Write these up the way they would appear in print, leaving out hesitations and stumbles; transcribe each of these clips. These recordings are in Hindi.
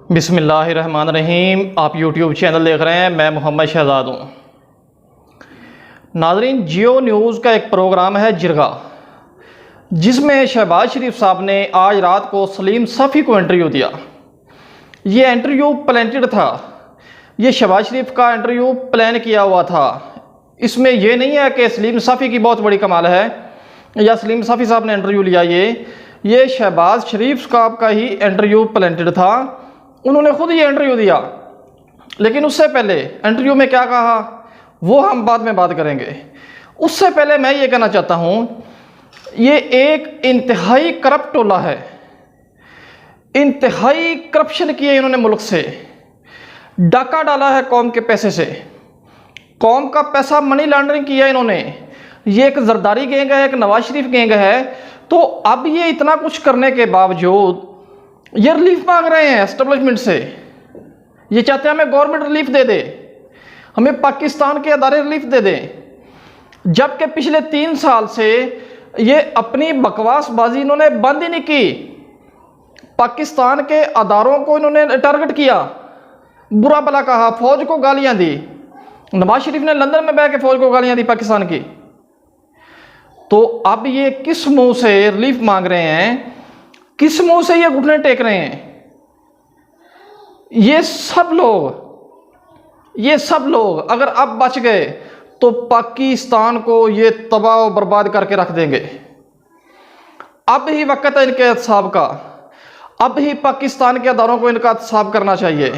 बिस्मिल्लाहिर्रहमानिर्रहीम। आप यूट्यूब चैनल देख रहे हैं, मैं मोहम्मद शहजाद हूँ। नाज़रीन, जियो न्यूज़ का एक प्रोग्राम है जिरगा, जिसमें शहबाज शरीफ साहब ने आज रात को सलीम सफ़ी को इंटरव्यू दिया। ये इंटरव्यू प्लान्टेड था, ये शहबाज शरीफ का इंटरव्यू प्लान किया हुआ था। इसमें यह नहीं है कि सलीम सफ़ी की बहुत बड़ी कमाल है या सलीम सफ़ी साहब ने इंटरव्यू लिया। ये शहबाज शरीफ साहब का ही इंटरव्यू प्लान्टेड था, उन्होंने खुद ये इंटरव्यू दिया। लेकिन उससे पहले इंटरव्यू में क्या कहा वो हम बाद में बात करेंगे। उससे पहले मैं ये कहना चाहता हूँ, ये एक इंतहाई करप्ट टोला है, इंतहाई करप्शन किया इन्होंने, मुल्क से डाका डाला है कौम के पैसे से, कौम का पैसा मनी लॉन्ड्रिंग किया इन्होंने। ये एक जरदारी गैंग है, एक नवाज शरीफ गैंग है। तो अब ये इतना कुछ करने के बावजूद ये रिलीफ मांग रहे हैं एस्टेब्लिशमेंट से। ये चाहते हैं हमें गवर्नमेंट रिलीफ दे दे, हमें पाकिस्तान के अदारे रिलीफ दे दें, जबकि पिछले 3 साल से ये अपनी बकवासबाजी इन्होंने बंद ही नहीं की। पाकिस्तान के अदारों को इन्होंने टारगेट किया, बुरा भला कहा, फौज को गालियां दी। नवाज शरीफ ने लंदन में बैठ के फौज को गालियां दी पाकिस्तान की। तो अब ये किस मुंह से रिलीफ मांग रहे हैं, किस मुंह से ये घुटने टेक रहे हैं? ये सब लोग अगर अब बच गए तो पाकिस्तान को ये तबाह और बर्बाद करके रख देंगे। अब ही वक्त है इनके एहतसाब का, अब ही पाकिस्तान के अदारों को इनका एहतसाब करना चाहिए।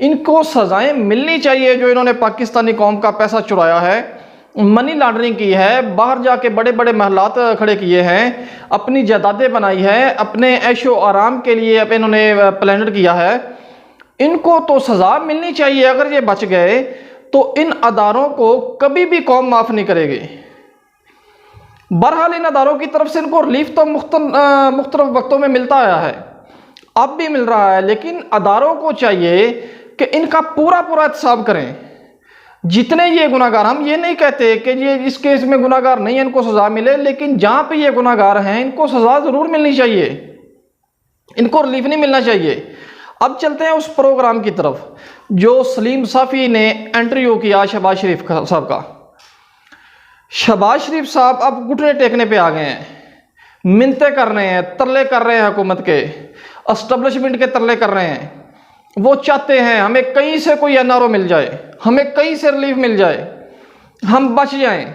इनको सजाएं मिलनी चाहिए जो इन्होंने पाकिस्तानी कौम का पैसा चुराया है, मनी लॉन्ड्रिंग की है, बाहर जाके बड़े बड़े महलात खड़े किए हैं, अपनी जायदादें बनाई है, अपने ऐशो आराम के लिए अब इन्होंने प्लान किया है। इनको तो सज़ा मिलनी चाहिए। अगर ये बच गए तो इन अदारों को कभी भी कौम माफ़ नहीं करेगी। बहरहाल इन अदारों की तरफ से इनको रिलीफ तो मुख्तलिफ वक्तों में मिलता आया है, अब भी मिल रहा है, लेकिन अदारों को चाहिए कि इनका पूरा एहतसाब करें। जितने ये गुनाहगार, हम ये नहीं कहते कि ये इस केस में गुनाहगार नहीं है इनको सज़ा मिले, लेकिन जहाँ पे ये गुनाहगार हैं इनको सज़ा ज़रूर मिलनी चाहिए, इनको रिलीफ नहीं मिलना चाहिए। अब चलते हैं उस प्रोग्राम की तरफ जो सलीम सफ़ी ने इंटरव्यू किया शहबाज शरीफ साहब का। शहबाज शरीफ साहब अब घुटने टेकने पे आ गए हैं, मिन्नतें कर रहे हैं, तरले कर रहे हैं, हुकूमत के एस्टेब्लिशमेंट के तरले कर रहे हैं। वो चाहते हैं हमें कहीं से कोई एनआरओ मिल जाए, हमें कहीं से रिलीफ मिल जाए, हम बच जाएं,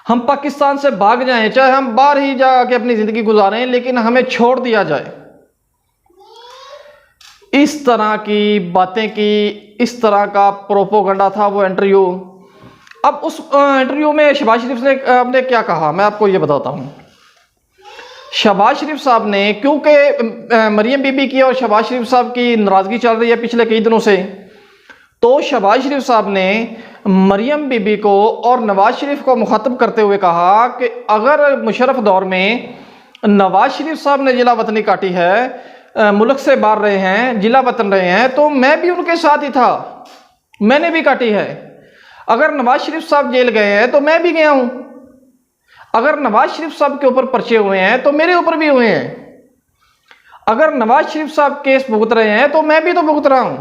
हम पाकिस्तान से भाग जाएं, चाहे हम बाहर ही जाके अपनी ज़िंदगी गुजारें, लेकिन हमें छोड़ दिया जाए। इस तरह की बातें की, इस तरह का प्रोपोगंडा था वो इंटरव्यू। अब उस इंटरव्यू में शहबाज शरीफ ने आपने क्या कहा, मैं आपको ये बताता हूँ। शहबाज शरीफ साहब ने, क्योंकि मरियम बीबी की और शहबाज शरीफ साहब की नाराज़गी चल रही है पिछले कई दिनों से, तो शहबाज शरीफ साहब ने मरियम बीबी को और नवाज शरीफ को मुखातब करते हुए कहा कि अगर मुशर्रफ दौर में नवाज शरीफ साहब ने जिला वतनी काटी है, मुल्क से बाहर रहे हैं, जिला वतन रहे हैं, तो मैं भी उनके साथ ही था, मैंने भी काटी है। अगर नवाज शरीफ साहब जेल गए हैं तो मैं भी गया हूं, अगर नवाज शरीफ साहब के ऊपर पर्चे हुए हैं तो मेरे ऊपर भी हुए हैं, अगर नवाज शरीफ साहब केस भुगत रहे हैं तो मैं भी तो भुगत रहा हूं,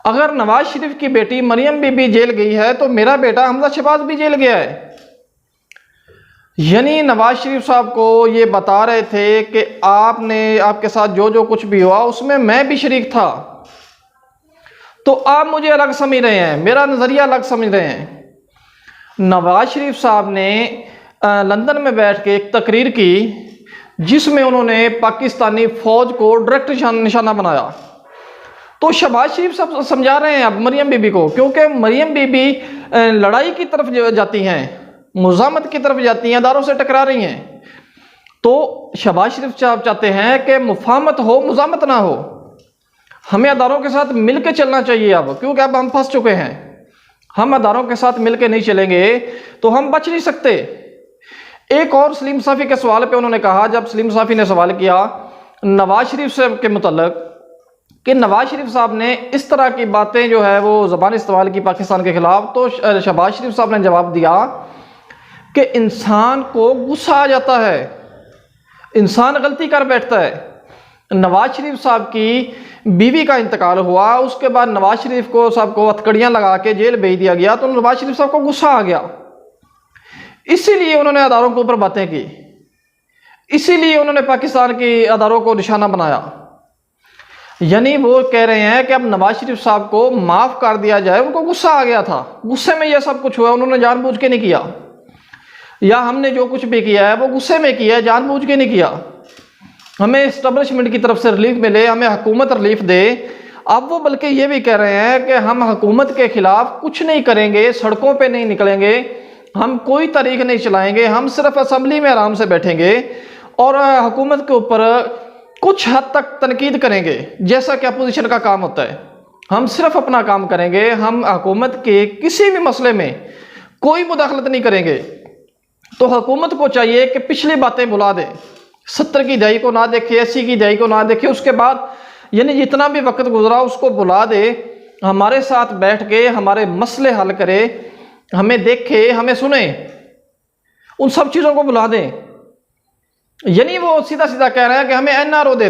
अगर नवाज शरीफ की बेटी मरियम बीबी जेल गई है तो मेरा बेटा हमजा शहबाज भी जेल गया है। यानी नवाज शरीफ साहब को ये बता रहे थे कि आपके साथ जो कुछ भी हुआ उसमें मैं भी शरीक था, तो आप मुझे अलग समझ रहे हैं, मेरा नज़रिया अलग समझ रहे हैं। नवाज शरीफ साहब ने लंदन में बैठ के एक तकरीर की जिसमें उन्होंने पाकिस्तानी फौज को डायरेक्ट निशाना बनाया। तो शहबाज शरीफ साहब समझा रहे हैं अब मरियम बीबी को, क्योंकि मरियम बीबी लड़ाई की तरफ जाती हैं, मुज़ामत की तरफ जाती हैं, अदारों से टकरा रही हैं। तो शहबाज शरीफ साहब चाहते हैं कि मुफाहमत हो, मुज़ामत ना हो, हमें अदारों के साथ मिल के चलना चाहिए अब, क्योंकि अब हम फंस चुके हैं। हम अदारों के साथ मिल के नहीं चलेंगे तो हम बच नहीं सकते। एक और सलीम सफ़ी के सवाल पे उन्होंने कहा, जब सलीम सफ़ी ने सवाल किया नवाज शरीफ साहब के मुतल्लिक़ कि नवाज शरीफ साहब ने इस तरह की बातें जो है वो ज़बान इस्तेमाल की पाकिस्तान के ख़िलाफ़, तो शहबाज शरीफ साहब ने जवाब दिया कि इंसान को गुस्सा आ जाता है, इंसान गलती कर बैठता है, नवाज शरीफ साहब की बीवी का इंतकाल हुआ, उसके बाद नवाज शरीफ को साहब को हथकड़ियाँ लगा के जेल भेज दिया गया, तो नवाज शरीफ साहब को गुस्सा आ गया, इसीलिए उन्होंने अदारों के ऊपर बातें की, इसीलिए उन्होंने पाकिस्तान की अदारों को निशाना बनाया। यानी वो कह रहे हैं कि अब नवाज शरीफ साहब को माफ़ कर दिया जाए, उनको गुस्सा आ गया था, गुस्से में यह सब कुछ हुआ, उन्होंने जानबूझ के नहीं किया, या हमने जो कुछ भी किया है वो गुस्से में किया है, जानबूझ के नहीं किया। हमें इस्टेब्लिशमेंट की तरफ से रिलीफ मिले, हमें हुकूमत रिलीफ दे। अब वो बल्कि ये भी कह रहे हैं कि हम हुकूमत के खिलाफ कुछ नहीं करेंगे, सड़कों पे नहीं निकलेंगे, हम कोई तरीक़ नहीं चलाएंगे, हम सिर्फ असम्बली में आराम से बैठेंगे और हुकूमत के ऊपर कुछ हद तक तनकीद करेंगे, जैसा कि अपोजिशन का काम होता है। हम सिर्फ अपना काम करेंगे, हम हुकूमत के किसी भी मसले में कोई मुदाखलत नहीं करेंगे। तो हुकूमत को चाहिए कि पिछली बातें भुला दे, 70 की दहाई को ना देखे, 80 की दहाई को ना देखे, उसके बाद यानी जितना भी वक्त गुजरा उसको भुला दे, हमारे साथ बैठ के हमारे मसले हल करे, हमें देखे, हमें सुने, उन सब चीज़ों को भुला दें। यानी वो सीधा सीधा कह रहे हैं कि हमें NRO दे